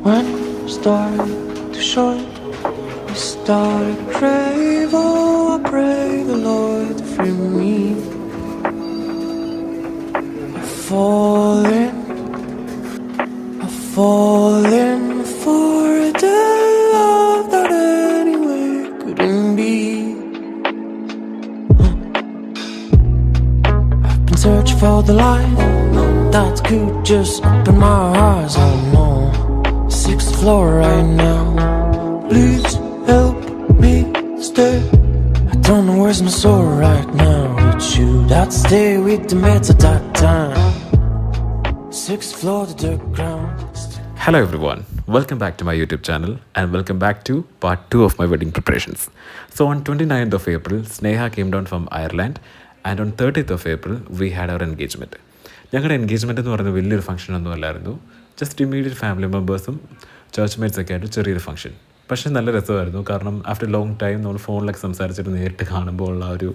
When we start to short, we start to crave. Oh, I pray the Lord to free me. I've fallen for a dead love that anyway couldn't be. I've been searching for the light that could just open my eyes. Oh no, 6th floor right now. Please help me stay. I don't know where's my soul right now. It's you that stay with the meds at that time. 6th floor to the ground. Hello everyone, welcome back to my YouTube channel and welcome back to part 2 of my wedding preparations. So on 29th of April, Sneha came down from Ireland and on 30th of April, we had our engagement. ഞങ്ങളുടെ engagement എന്ന് പറയുന്നത് വലിയൊരു ഫംഗ്ഷനൊന്നും അല്ലായിരുന്നു. Just immediate family മെമ്പേഴ്സും church മേറ്റ്സൊക്കെ ആയിട്ട് ചെറിയൊരു function. പക്ഷേ നല്ല രസമായിരുന്നു. കാരണം ആഫ്റ്റർ ലോങ് ടൈം നമ്മൾ ഫോണിലൊക്കെ സംസാരിച്ചിട്ട് നേരിട്ട് കാണുമ്പോൾ ഉള്ള ഒരു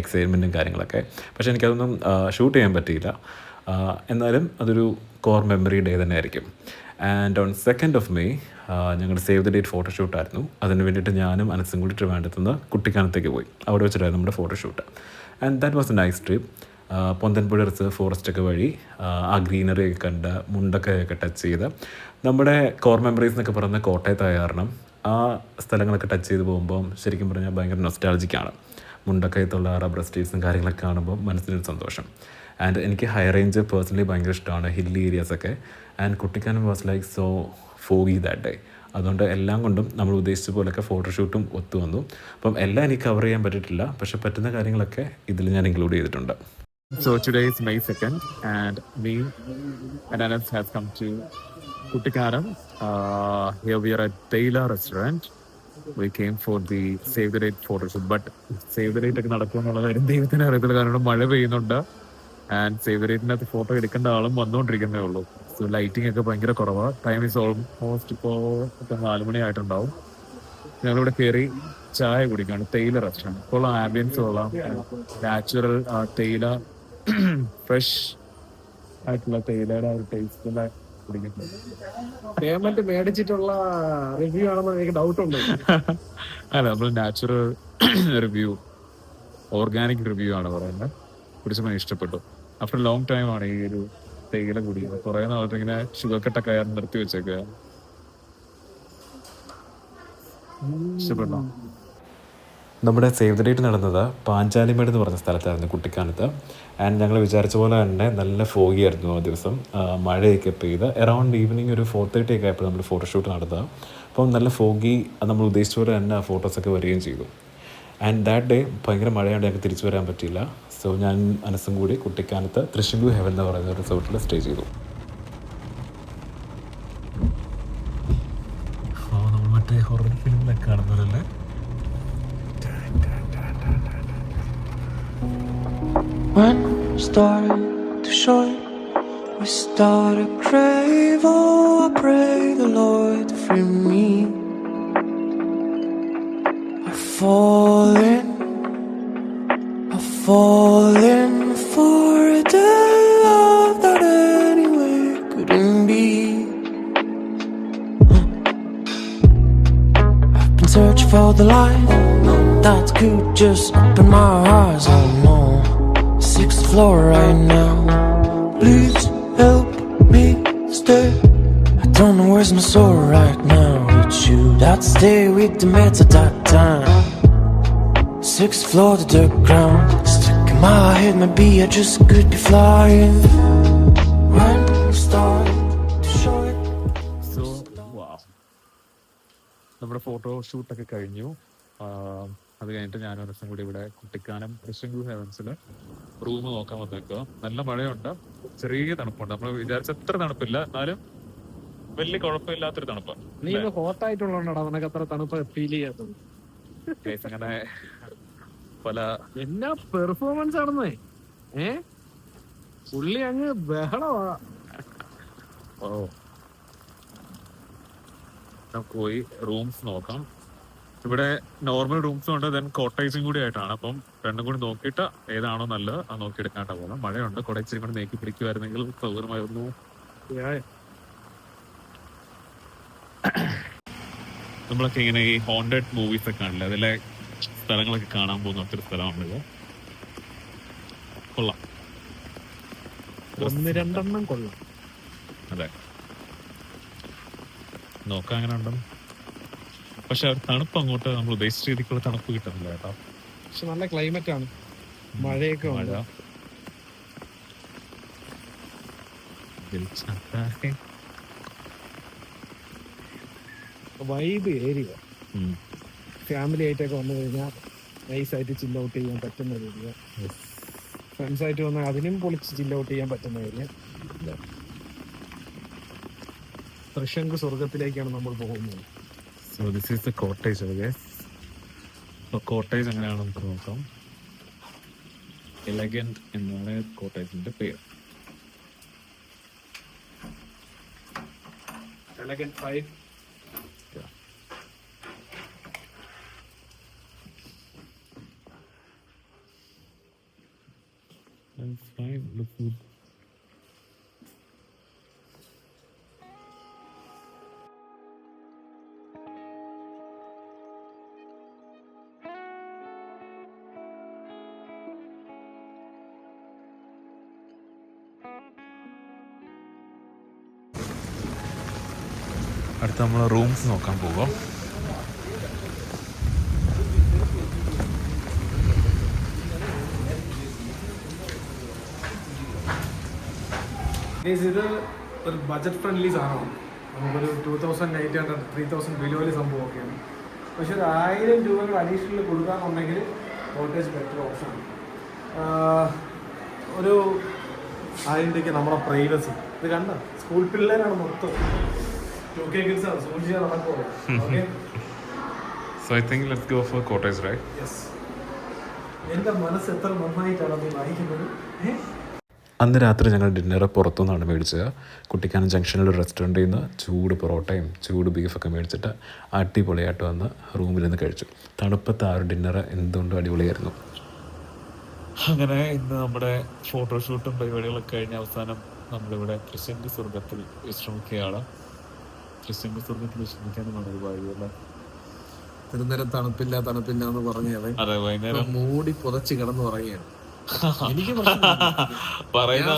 എക്സൈറ്റ്മെൻറ്റും കാര്യങ്ങളൊക്കെ. പക്ഷേ എനിക്കതൊന്നും ഷൂട്ട് ചെയ്യാൻ പറ്റിയില്ല. എന്നാലും അതൊരു കോർ മെമ്മറി ഡേ തന്നെ ആയിരിക്കും. And on 2nd of May ഞങ്ങളുടെ സേവ് ദ ഡേറ്റ് ഫോട്ടോഷൂട്ടായിരുന്നു. അതിന് വേണ്ടിയിട്ട് ഞാനും അനസും കൂടി ട്രിവാൻഡ്രത്തുനിന്ന് കുട്ടിക്കാനത്തേക്ക് പോയി. അവിടെ വെച്ചിട്ടായിരുന്നു നമ്മുടെ photoshoot. And that was a nice trip. Ponthanpuzha reserve ഫോറസ്റ്റൊക്കെ വഴി ആ ഗ്രീനറി ഒക്കെ കണ്ട് മുണ്ടൊക്കെ ടച്ച് ചെയ്ത് നമ്മുടെ കോർ മെമ്മറീസ് എന്നൊക്കെ പറയുന്ന കോട്ടയത്തായ കാരണം ആ സ്ഥലങ്ങളൊക്കെ ടച്ച് ചെയ്ത് പോകുമ്പം ശരിക്കും പറഞ്ഞാൽ ഭയങ്കര നൊസ്റ്റാൾജിക്കാണ്. മുണ്ടക്കയത്തുള്ള റബ്ബർ എസ്റ്റേറ്റ്സും കാര്യങ്ങളൊക്കെ കാണുമ്പോൾ മനസ്സിനൊരു സന്തോഷം. ആൻഡ് എനിക്ക് ഹൈ റേഞ്ച് പേഴ്സണലി ഭയങ്കര ഇഷ്ടമാണ്, ഹില്ലി ഏരിയാസൊക്കെ. And Kuttikkanam was like so foggy that day. അതുകൊണ്ട് എല്ലാം കൊണ്ടും നമ്മൾ ഉദ്ദേശിച്ച പോലെയൊക്കെ ഫോട്ടോഷൂട്ടും ഒത്തു വന്നു. അപ്പം എല്ലാം എനിക്ക് കവർ ചെയ്യാൻ പറ്റിയിട്ടില്ല, പക്ഷെ പറ്റുന്ന കാര്യങ്ങളൊക്കെ ഇതിൽ ഞാൻ ഇൻക്ലൂഡ് ചെയ്തിട്ടുണ്ട്. So today is May 2nd and me and Anas has come to Kuttikaram. Here we are at Taylor restaurant. We came for the Save the Date photo shoot. But Save the Date ഒക്കെ നടക്കുമെന്നുള്ള കാര്യം ദൈവത്തിന് അറിയത്തില്ല, കാരണം മഴ പെയ്യുന്നുണ്ട്. And save the ഡേറ്റിനകത്ത് photo എടുക്കേണ്ട ആളും വന്നുകൊണ്ടിരിക്കുന്നേ ഉള്ളൂ. സോ ലൈറ്റിംഗ് ഒക്കെ ഭയങ്കര കുറവാണ്. ടൈം ഈസ് ഓൾമോസ്റ്റ് ഇപ്പോൾ 4 മണി ആയിട്ടുണ്ടാവും. ഞങ്ങളിവിടെ കയറി ചായ കുടിക്കുകയാണ്. തേയില റെസ്റ്റോറൻറ്റ്. ഇപ്പോൾ ആംബിയൻസ് കൊള്ളാം. നാച്ചുറൽ തേയില, ഫ്രഷ് ആയിട്ടുള്ള തേയിലയുടെ ഒരു ടേസ്റ്റ് കുടിക്കുന്നത്. പേയ്മെന്റ് മേടിച്ചിട്ടുള്ള റിവ്യൂ ആണെന്ന് എനിക്ക് ഡൗട്ട് ഉണ്ട്. അല്ല, നമ്മൾ നാച്ചുറൽ റിവ്യൂ, ഓർഗാനിക് റിവ്യൂ ആണ് പറയുന്നത്. കുടിച്ചപ്പോൾ ഇഷ്ടപ്പെട്ടു. ആഫ്റ്റർ ലോങ് ടൈം ആണ് ഈ ഒരു തേയില കുടിക്കുന്നത്. കുറേ നാളത്തെ ഇങ്ങനെ ഷുഗർ കട്ടൊക്കെ നിർത്തി വെച്ചേക്കുക. ഇഷ്ടപ്പെട്ടോ? നമ്മുടെ സേവ് ദ ഡേറ്റ് നടന്നത് പാഞ്ചാലിമേട് എന്ന് പറഞ്ഞ സ്ഥലത്തായിരുന്നു, കുട്ടിക്കാനത്ത്. ആൻഡ് ഞങ്ങൾ വിചാരിച്ച പോലെ തന്നെ നല്ല ഫോഗി ആയിരുന്നു ആ ദിവസം. മഴയൊക്കെ പെയ്ത് അറൗണ്ട് ഈവനിങ് ഒരു 4:30 ഒക്കെ ആയപ്പോൾ നമ്മൾ ഫോട്ടോഷൂട്ട് നടത്തുക. അപ്പം നല്ല ഫോഗി, നമ്മൾ ഉദ്ദേശിച്ച പോലെ തന്നെ ആ ഫോട്ടോസൊക്കെ വരികയും ചെയ്തു. ആൻഡ് ദാറ്റ് ഡേ ഭയങ്കര മഴയാണ്ട് ഞങ്ങൾക്ക് തിരിച്ചു വരാൻ പറ്റിയില്ല. സോ ഞാൻ അനസും കൂടി കുട്ടിക്കാനത്ത് തൃശ്ശൂർ ഹെവൻ എന്ന് പറയുന്ന റിസോർട്ടിൽ സ്റ്റേ ചെയ്തു. നമ്മൾ മറ്റേ horror ഫിലിമിലൊക്കെ കാണുന്നതല്ലേ. When we start to short, we start to crave. Oh, I pray the Lord to free me. I've fallen for a dead love that anyway couldn't be. I've been searching for the light that could just open my eyes. Oh no, 6th floor right now. Please help me stay. I don't know where's my soul right now. It's you that stay with the meds at that time. 6th floor to the ground. Stuck in my head, maybe I just could be flying. When we start to show it. So നമ്മുടെ photo ഷൂട്ടൊക്കെ കഴിഞ്ഞു. അത് കഴിഞ്ഞിട്ട് ഞാനും ദിവസം കൂടി ഇവിടെ Kuttikkanam Thrissur ഹെവൻസിൽ room നോക്കാൻ വന്നേക്കുക. നല്ല മഴയുണ്ട്, ചെറിയ തണുപ്പുണ്ട്. നമ്മൾ വിചാരിച്ച അത്ര തണുപ്പില്ല, എന്നാലും വലിയ കുഴപ്പമില്ലാത്തൊരു തണുപ്പാണ്. നീ ഹോട്ട് ആയിട്ടുള്ളതാണോ നിനക്ക് അത്ര തണുപ്പ് ഫീൽ ചെയ്യാത്തത്? അങ്ങനെ പല എന്നാ പെർഫോമൻസ് ആണെന്നേ. പുള്ളി അങ്ങ് ബഹളമാ. നമുക്ക് പോയി റൂംസ് നോക്കാം. ഇവിടെ നോർമൽ റൂംസും ഉണ്ട്, ദെൻ കോട്ടേജും കൂടി ആയിട്ടാണ്. അപ്പം രണ്ടും കൂടി നോക്കിയിട്ട് ഏതാണോ നല്ലത് അത് നോക്കിയെടുക്കാനായിട്ടാ പോകുന്നത്. മഴയുണ്ട്, കൊടച്ചിരി കൊണ്ട് നീക്കി പിടിക്കുമായിരുന്നെങ്കിൽ സൗകര്യമായിരുന്നു. നമ്മളൊക്കെ ഇങ്ങനെ ഈ ഹോണ്ടഡ് മൂവീസ് ഒക്കെ കാണില്ല, അതിലെ സ്ഥലങ്ങളൊക്കെ കാണാൻ പോകുന്ന ഒത്തിരി സ്ഥലമാണിത്. കൊള്ളാം, 1-2 കൊള്ളാം. അതെ, നോക്കാൻ അങ്ങനെ ഉണ്ടെന്ന്. പക്ഷെ തണുപ്പ് അങ്ങോട്ട് നമ്മൾ ഉദ്ദേശിച്ച രീതിക്കുള്ള തണുപ്പ് കിട്ടുന്നില്ല കേട്ടോ. പക്ഷെ നല്ല ക്ലൈമറ്റ് ആണ്, മഴയൊക്കെ മഴ ഉണ്ട്. വൈബ് ഏരിയ, ഫാമിലി ആയിട്ടൊക്കെ വന്നു കഴിഞ്ഞാൽ നൈസായിട്ട് ചില്ല് ഔട്ട് ചെയ്യാൻ പറ്റുന്ന ഏരിയ. ഫ്രണ്ട്സ് ആയിട്ട് വന്നാൽ അതിനും പൊളിച്ച് ചില്ല് ഔട്ട് ചെയ്യാൻ പറ്റുന്ന ഏരിയ. തൃശങ്ക് സ്വർഗത്തിലേക്കാണ് നമ്മൾ പോകുന്നത്. So this is the cottage. Cottage എങ്ങനെയാണെന്ന് നമുക്ക് നോക്കാം. എലഗന്റ് എന്നാണ് കോട്ടേജിന്റെ പേര്. Elegant 5. അടുത്ത നമ്മൾ റൂംസ് നോക്കാൻ പോകാം. ഇത് ഒരു ബജറ്റ് ഫ്രണ്ട്ലി സാധനമാണ്. നമുക്കൊരു 2800 3000 ബിലോയിൽ സംഭവമൊക്കെയാണ്. പക്ഷെ ഒരു 1000 രൂപകൾ അഡീഷണൽ കൊടുക്കാന്നുണ്ടെങ്കിൽ കോട്ടേജ് ബെറ്റർ ഓപ്ഷനാണ്. ഒരു 1000 രൂപയ്ക്ക് നമ്മുടെ പ്രൈവസി ഇത് കണ്ട സ്കൂൾ പിള്ളേരാണ് മൊത്തം. 2K kids ആണ്, സൂക്ഷിച്ചാൽ നടക്കുമോ? Okay, so I think let's go for cottage, right? Yes. എൻ്റെ മനസ്സ് എത്ര നന്നായിട്ടാണ് നീ വായിക്കുന്നത്. അന്ന് രാത്രി ഞങ്ങൾ ഡിന്നർ പുറത്തുനിന്നാണ് മേടിച്ചത്. കുട്ടിക്കാനം ജംഗ്ഷനിൽ ഒരു റെസ്റ്റോറൻറ്റിൽ നിന്ന് ചൂട് പൊറോട്ടയും ചൂട് ബീഫൊക്കെ മേടിച്ചിട്ട് അടിപൊളിയായിട്ട് വന്ന് റൂമിൽ നിന്ന് കഴിച്ചു. തണുപ്പത്ത് ആ ഒരു ഡിന്നർ എന്തുകൊണ്ടും അടിപൊളിയായിരുന്നു. അങ്ങനെ ഇന്ന് നമ്മുടെ ഫോട്ടോഷൂട്ടും പരിപാടികളൊക്കെ കഴിഞ്ഞ അവസാനം നമ്മളിവിടെ തൃശങ്ക് സ്വർഗത്തിൽ വിശ്രമിക്കുകയാണ്. തൃശങ്ക് സ്വർഗത്തിൽ വിശ്രമിക്കാനാണ് ഒരു വഴിയല്ലേ. തിരുനേരം തണുപ്പില്ല എന്ന് പറഞ്ഞത്. അതെ, വൈകുന്നേരം മൂടി പുതച്ച് കിടന്ന് പറയുകയാണ്. എനിക്ക് പറയുന്ന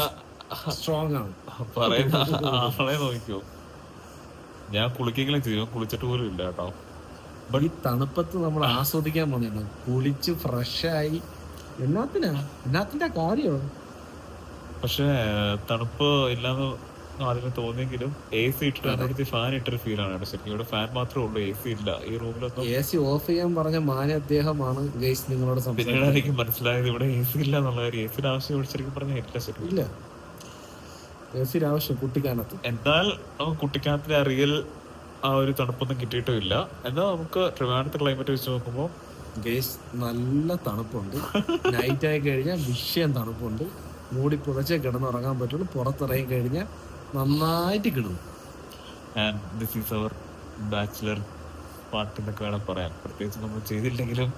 സ്ട്രോങ് ആണ്. പറയുന്ന ആളെ നോക്കിയോ, ഞാൻ കുളിക്കെങ്കിലും ചെയ്യും, കുളിച്ചിട്ട് പോലും ഇല്ല കേട്ടോ. ഈ തണുപ്പത്ത് നമ്മൾ ആസ്വദിക്കാൻ പോണേണ്, കുളിച്ച് ഫ്രഷായി. എന്നാത്തിന്റെ കാര്യമാണ്. പക്ഷെ തണുപ്പ് ഇല്ലാന്ന് ആദ്യമേ തോന്നിയെങ്കിലും AC ഇട്ടിട്ട് അതിനടുത്ത് ഫാൻ ഇട്ടൊരു ഫീലാണ് കേട്ടോ. ശരിക്കും ഇവിടെ ഫാൻ മാത്രമേ ഉള്ളൂ, AC ഇല്ല ഈ റൂമിലൊന്നും. AC ഓഫ് ചെയ്യാൻ പറഞ്ഞ മാന്യ അദ്ദേഹമാണ് ഗൈസ് നിങ്ങളോട്. പിന്നീട് എനിക്ക് മനസ്സിലായത് ഇവിടെ AC ഇല്ല എന്നുള്ള കാര്യം. AC ആവശ്യം ശരിക്കും പറഞ്ഞാൽ ഇല്ല, ശരിക്കും ഇല്ല. AC ആവശ്യം കുട്ടിക്കാനത്ത്. എന്നാൽ നമുക്ക് കുട്ടിക്കാനത്തിലെ റിയൽ ആ ഒരു തണുപ്പൊന്നും കിട്ടിയിട്ടും ഇല്ല. എന്നാൽ നമുക്ക് ട്രിവാൻഡ്രത്തെ ക്ലൈമറ്റ് വെച്ച് നോക്കുമ്പോൾ ഗൈസ് നല്ല തണുപ്പുണ്ട്. നൈറ്റ് ആയി കഴിഞ്ഞാൽ വിഷയം തണുപ്പുണ്ട്. മൂടി പുതച്ചേ കിടന്നുറങ്ങാൻ പറ്റുള്ളൂ. പുറത്തിറങ്ങി കഴിഞ്ഞാൽ നന്നായിട്ട് കിടന്നു. And this is our bachelor part എന്നൊക്കെ വേണം പറയാൻ, പ്രത്യേകിച്ച് നമ്മൾ ചെയ്തില്ലെങ്കിലും.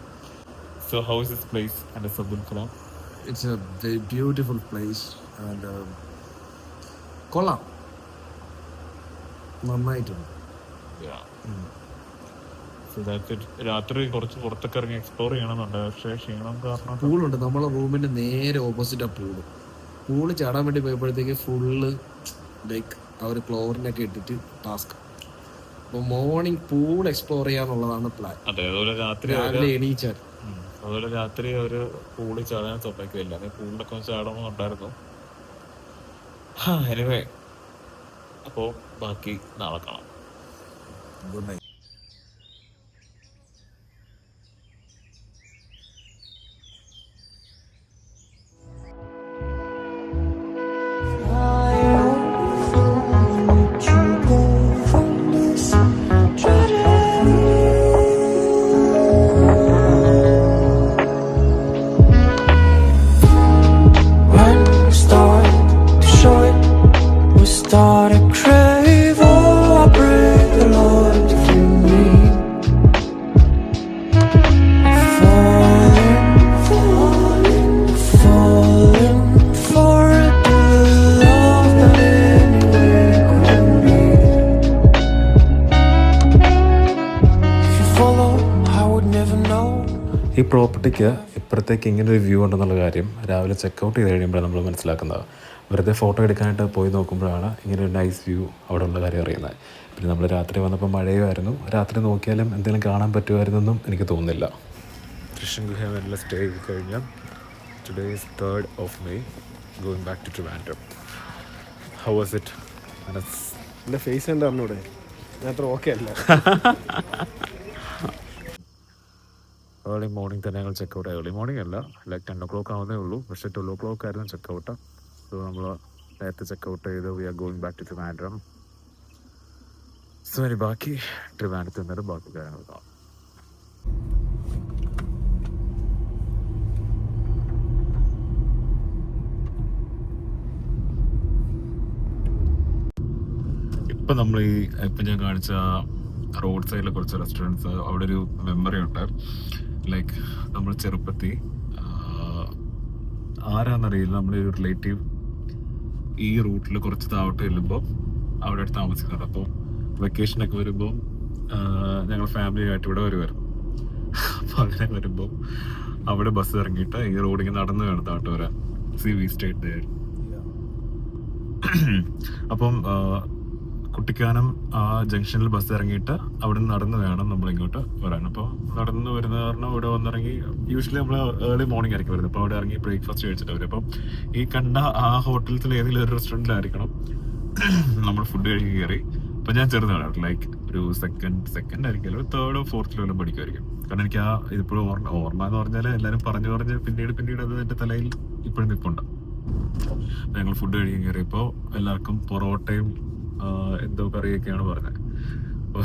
So how is this place and Abdul Kalam? It's a very beautiful place and കൊള്ളാം, നന്നായിട്ടുണ്ട്. രാത്രി കുറച്ച് പുറത്തൊക്കെ ഇറങ്ങി എക്സ്പ്ലോർ ചെയ്യണമെന്നുണ്ട്, പക്ഷേ ക്ഷീണം കാരണം. പൂളുണ്ട് നമ്മളെ റൂമിന്റെ നേരെ ഓപ്പോസിറ്റ് ആ പൂള് ചാടാൻ വേണ്ടി പോയപ്പോഴത്തേക്ക് ഫുള്ള് ലൈക്ക് അവർ ക്ലോറിനൊക്കെ ഇട്ടിട്ട് ടാസ്ക്. അപ്പോൾ മോർണിംഗ് പൂൾ എക്സ്പ്ലോർ ചെയ്യാന്നുള്ളതാണ് പ്ലാൻ. അതെ, അതുപോലെ രാവിലെ എണീച്ചാൽ അതുപോലെ രാത്രി ഒരു പൂളിൽ ചാടാൻ സമ്മതിക്കില്ല. പൂളിലൊക്കെ ചാടണമെന്നുണ്ടായിരുന്നു. എനിവേ, അപ്പോൾ ബാക്കി നാളെ കാണാം. Good night. Start to crave, oh, I pray the Lord to ഈ പ്രോപ്പർട്ടിക്ക് ഇപ്പുറത്തേക്ക് ഇങ്ങനെ ഒരു വ്യൂ ഉണ്ടെന്നുള്ള കാര്യം രാവിലെ ചെക്കൗട്ട് ചെയ്ത് കഴിയുമ്പോഴാണ് നമ്മൾ മനസ്സിലാക്കുന്നത്. വെറുതെ ഫോട്ടോ എടുക്കാനായിട്ട് പോയി നോക്കുമ്പോഴാണ് ഇങ്ങനെ ഒരു നൈസ് വ്യൂ അവിടെ ഉള്ള കാര്യം അറിയുന്നത്. പിന്നെ നമ്മൾ രാത്രി വന്നപ്പോൾ മഴയുമായിരുന്നു. രാത്രി നോക്കിയാലും എന്തെങ്കിലും കാണാൻ പറ്റുമായിരുന്നെന്നും എനിക്ക് തോന്നുന്നില്ല. കൃഷ്ണൻ ഗുഹയെല്ലാം സ്റ്റേ ചെയ്ത് കഴിഞ്ഞാൽ today is 3rd of May going back to Trivandrum. How was it? എൻ്റെ ഫേസ് എന്താ പറഞ്ഞൂടെ, ഞാൻ അത്ര ഓക്കെ അല്ല. ഏർലി മോർണിംഗ് തന്നെ ഞങ്ങൾ ചെക്കൗട്ട്. ഏർലി മോർണിംഗ് അല്ല, ലൈക്ക് 10 o'clock ആവുന്നേ ഉള്ളൂ. പക്ഷേ 12 o'clock ആയിരുന്നു ചെക്കൗട്ട്. സോ നമ്മൾ നേരത്തെ ചെക്കൗട്ട് ചെയ്ത് we are going back to Trivandrum. So ഇനി ബാക്കി ട്രിവാൻഡ്രത്ത് നിന്നിട്ട് ബാക്കി കാര്യങ്ങൾ കാണാം. ഇപ്പം നമ്മൾ ഇപ്പം ഞാൻ കാണിച്ച റോഡ് സൈഡിലെ കുറച്ച് റെസ്റ്റോറൻറ്റ്സ്, അവിടെ ഒരു മെമ്മറി ഉണ്ട്. ലൈക്ക് നമ്മൾ ചെറുപ്പത്തിൽ ആരാന്നറിയില്ല, നമ്മുടെ ഒരു റിലേറ്റീവ് ഈ റൂട്ടിൽ കുറച്ച് താഴോട്ട് ചെല്ലുമ്പോൾ അവിടെ താമസിക്കുന്നുണ്ട്. അപ്പോൾ വെക്കേഷനൊക്കെ വരുമ്പോൾ ഞങ്ങൾ ഫാമിലി ആയിട്ട് ഇവിടെ വരുമായിരുന്നു. അപ്പോൾ അങ്ങനെ വരുമ്പോൾ അവിടെ ബസ് ഇറങ്ങിയിട്ട് ഈ റോഡിങ്ങനെ നടന്ന് വേണം താഴോട്ട് വരാൻ. We stayed. അപ്പം കുട്ടിക്കാനം ആ ജംഗ്ഷനിൽ ബസ് ഇറങ്ങിയിട്ട് അവിടെ നിന്ന് നടന്ന് വേണം നമ്മൾ ഇങ്ങോട്ട് വരാൻ. അപ്പോൾ നടന്ന് വരുന്ന കാരണം ഇവിടെ വന്നിറങ്ങി യൂഷ്വലി നമ്മൾ ഏർലി മോർണിംഗ് ആയിരിക്കും വരുന്നത്. അപ്പോൾ അവിടെ ഇറങ്ങി ബ്രേക്ക്ഫാസ്റ്റ് കഴിച്ചിട്ട് വരും. അപ്പം ഈ കണ്ട ആ ഹോട്ടലത്തിൽ ഏതെങ്കിലും ഒരു റെസ്റ്റോറൻറ്റിലായിരിക്കണം നമ്മൾ ഫുഡ് കഴിക്കാൻ കയറി. അപ്പം ഞാൻ ചെറുതാണ്, ലൈക്ക് ഒരു സെക്കൻഡ് ആയിരിക്കും, 3rd or 4th ലെവലും പഠിക്കുമായിരിക്കും. കാരണം എനിക്ക് ആ ഇതിപ്പോഴും ഓർമ്മ എന്ന് പറഞ്ഞാൽ എല്ലാവരും പറഞ്ഞ് പിന്നീട് അത് എൻ്റെ തലയിൽ ഇപ്പോഴും നിൽപ്പുണ്ട്. ഞങ്ങൾ ഫുഡ് കഴിക്കാൻ കയറിയപ്പോൾ എല്ലാവർക്കും പൊറോട്ടയും എന്തോ കറിയൊക്കെയാണ് പറഞ്ഞത്. അപ്പോൾ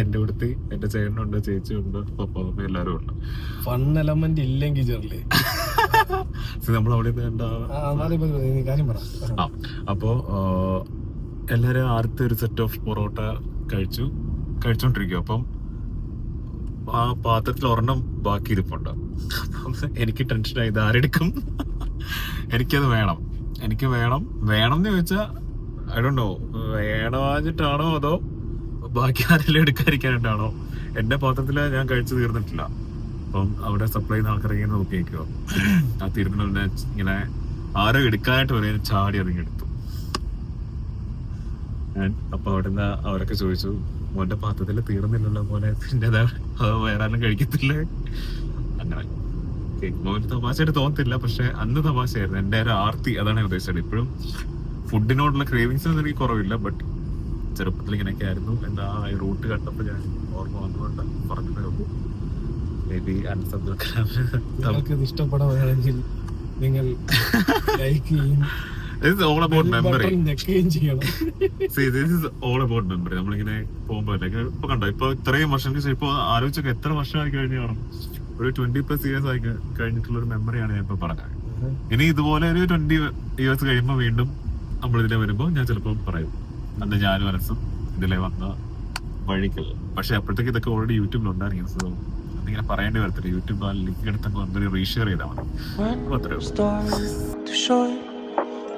എൻ്റെ അടുത്ത് എൻ്റെ ചേട്ടനുണ്ട്, ചേച്ചിയുണ്ട്, പപ്പ, എല്ലാവരും ഉണ്ട്. ഫൺ എലമെന്റ് ഇല്ലെങ്കിൽ ചെറിയ നമ്മൾ അവിടെ അപ്പോൾ എല്ലാവരും ആദ്യത്തെ ഒരു സെറ്റ് ഓഫ് പൊറോട്ട കഴിച്ചോണ്ടിരിക്കും. അപ്പം ആ പാത്രത്തിൽ ഒരെണ്ണം ബാക്കി ഇരിപ്പുണ്ട്. അപ്പം എനിക്ക് ടെൻഷനായി, ഇത് ആരെടുക്കും? എനിക്കത് വേണം എന്ന് ചോദിച്ചാൽ ഐ ഡോണ്ട് നോ, വേണമാഞ്ഞിട്ടാണോ അതോ ബാക്കി ആരെല്ലാം എടുക്കാതിരിക്കാനായിട്ടാണോ. എൻ്റെ പാത്രത്തിൽ ഞാൻ കഴിച്ചു തീർന്നിട്ടില്ല. അപ്പം അവിടെ സപ്ലൈ ചെയ്യുന്ന ആൾക്കാർ ഇങ്ങനെ നോക്കിയേക്കോ, ആ തീരുമാനം ഇങ്ങനെ ആരോ എടുക്കാനായിട്ട് വരെ ചാടി അതിങ്ങനെ എടുത്തു. അപ്പോൾ അവിടെ നിന്ന് അവരൊക്കെ ചോദിച്ചു, മോൻ്റെ പാത്രത്തിൽ തീർന്നില്ലല്ലോ മോനെ, പിന്നെ വേറാരും കഴിക്കത്തില്ലേ? അങ്ങനെ മോന് തമാശയായിട്ട് തോന്നത്തില്ല, പക്ഷെ അന്ന് തമാശയായിരുന്നു. എൻ്റെ ഒരു ആർത്തി അതാണ് ഉദ്ദേശിച്ചത്. ഇപ്പോഴും ഫുഡിനോടുള്ള ക്രേവിങ്സിനൊന്നും എനിക്ക് കുറവില്ല, ബട്ട് ചെറുപ്പത്തിൽ ഇങ്ങനെയൊക്കെ ആയിരുന്നു. എന്താ ഈ റൂട്ട് കണ്ടപ്പോൾ ഞാൻ ഓർമ്മ വന്നുകൊണ്ട് പറഞ്ഞതേ ഉള്ളൂ. മേ ബി നിങ്ങൾക്ക് ഇഷ്ടപ്പെടാമെങ്കിൽ നിങ്ങൾ ലൈക്ക് ചെയ്യും. This is all about memory. ചെയ്യണം. See, this is all about memory. നമ്മളിങ്ങനെ പോകുമ്പോൾ ഇപ്പൊ കണ്ടോ, ഇപ്പൊ ഇത്രയും വർഷങ്ങൾക്ക് ശേഷം ഇപ്പൊ ആലോചിച്ചൊക്കെ എത്ര വർഷമായി കഴിഞ്ഞു കാണും. ഒരു 20+ years ആയി കഴിഞ്ഞിട്ടുള്ള ഒരു മെമ്മറിയാണ് ഞാൻ ഇപ്പൊ പറഞ്ഞത്. ഇനി ഇതുപോലെ ഒരു 20 years കഴിയുമ്പോൾ വീണ്ടും നമ്മളിതിലെ വരുമ്പോൾ ഞാൻ ചിലപ്പോൾ പറയും, അന്ന് ഞാനും മനസ്സും ഇതിലെ വന്ന വഴികൾ. പക്ഷെ അപ്പോഴത്തേക്ക് ഇതൊക്കെ ഓൾറെഡി യൂട്യൂബിലുണ്ടായിരുന്നു. സോ അതിങ്ങനെ പറയേണ്ടി വരത്തില്ല. യൂട്യൂബ് ആ ലിങ്ക് എടുത്തൊക്കെ വന്നൊരു റീഷെയർ ചെയ്താൽ മതി.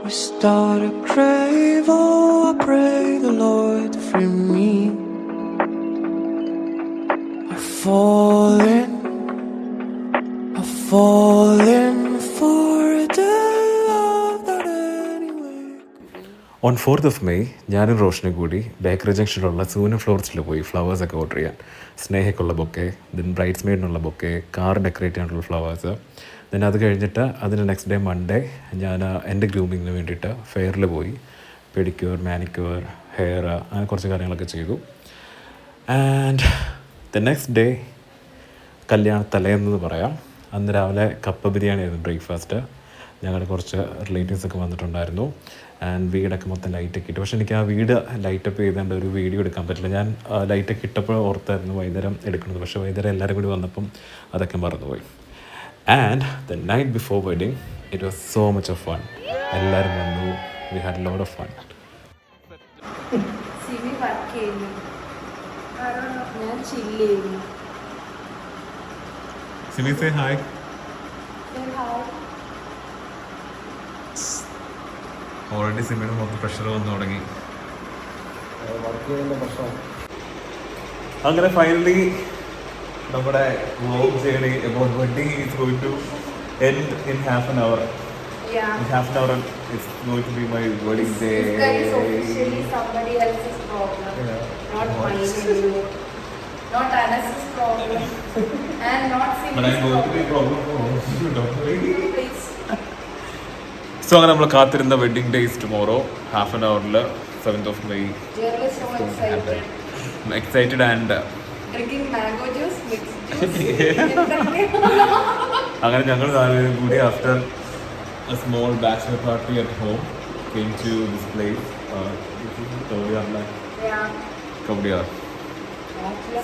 We start to crave, oh, I pray the Lord to free me. I've fallen for the love that anyway. On 4th of May ഞാനും റോഷനും കൂടി ബേക്കറി ജംഗ്ഷനിലുള്ള സൂന ഫ്ലോർസിൽ പോയി ഫ്ലവേഴ്സൊക്കെ ഓർഡർ ചെയ്യാൻ. സ്നേഹയ്ക്കുള്ള ബൊക്കെ, ദെൻ ബ്രൈഡ്സ് മെയ്ഡിനുള്ള ബൊക്കെ, കാർ ഡെക്കറേറ്റ് ചെയ്യാനുള്ള flowers. Then അത് കഴിഞ്ഞിട്ട് അതിന് നെക്സ്റ്റ് ഡേ മൺഡേ ഞാൻ എൻ്റെ ഗ്രൂമിങ്ങിന് വേണ്ടിയിട്ട് ഫെയറിൽ പോയി. പെഡിക്യൂർ, മാനിക്യൂർ, ഹെയർ, അങ്ങനെ കുറച്ച് കാര്യങ്ങളൊക്കെ ചെയ്തു. ആൻഡ് ദ നെക്സ്റ്റ് ഡേ കല്യാണത്തലേന്ന് പറയാം. അന്ന് രാവിലെ കപ്പ ബിരിയാണി ആയിരുന്നു ബ്രേക്ക്ഫാസ്റ്റ്. ഞങ്ങളുടെ കുറച്ച് റിലേറ്റീവ്സൊക്കെ വന്നിട്ടുണ്ടായിരുന്നു. ആൻഡ് വീടൊക്കെ മൊത്തം ലൈറ്റൊക്കെ ഇട്ടു. പക്ഷേ എനിക്ക് ആ വീട് ലൈറ്റപ്പ് ചെയ്തേണ്ട ഒരു വീഡിയോ എടുക്കാൻ പറ്റില്ല. ഞാൻ ലൈറ്റൊക്കെ ഇട്ടപ്പോൾ ഓർത്തായിരുന്നു വൈകുന്നേരം എടുക്കുന്നത്. പക്ഷേ വൈകുന്നേരം എല്ലാവരും കൂടി വന്നപ്പം അതൊക്കെ മറന്നുപോയി. And the night before wedding, it was so much of fun. എല്ലാവരും വന്നു. We had a lot of fun. Simi work ചെയ്യുന്നു, ഞാൻ ചില്ല് ചെയ്യുന്നു. Simi, say hi. ഓൾറെഡി സിമിയുടെ മൊത്തം പ്രഷർ വന്നു തുടങ്ങി. അങ്ങനെ ഫൈനലി നമ്മുടെ vlog journey about wedding is going to end in half an hour. Yeah. In half an hour, it's going to be my wedding day. This guy is officially somebody else's problem, Yeah. not mine anymore. Not Anas's problem, and not But I'm Cindy's going to be problem. a problem for you, don't worry. Please. So അങ്ങനെ നമ്മൾ കാത്തിരുന്ന wedding days tomorrow half an അവറിൽ 7th of May. Jerry is so excited. I'm excited and Drinking mango juice, mixed juice. അങ്ങനെ ഞങ്ങൾ നാലുപേരും കൂടി after a small bachelor party at home came to this place Yeah. Kowdiar.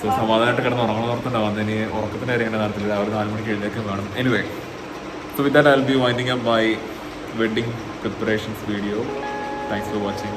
So സമാധാനമായിട്ട് കിടന്ന് ഉറങ്ങണം ഓർത്തുണ്ടാവും. അന്ന് ഇനി ഉറക്കത്തിൻ്റെ കാര്യം ഇങ്ങനെ നടത്തില്ല. അവർ 4 മണിക്ക് എഴുന്നേക്കും വേണം. Anyway, so with that I will be winding up my wedding preparations video. Thanks for watching.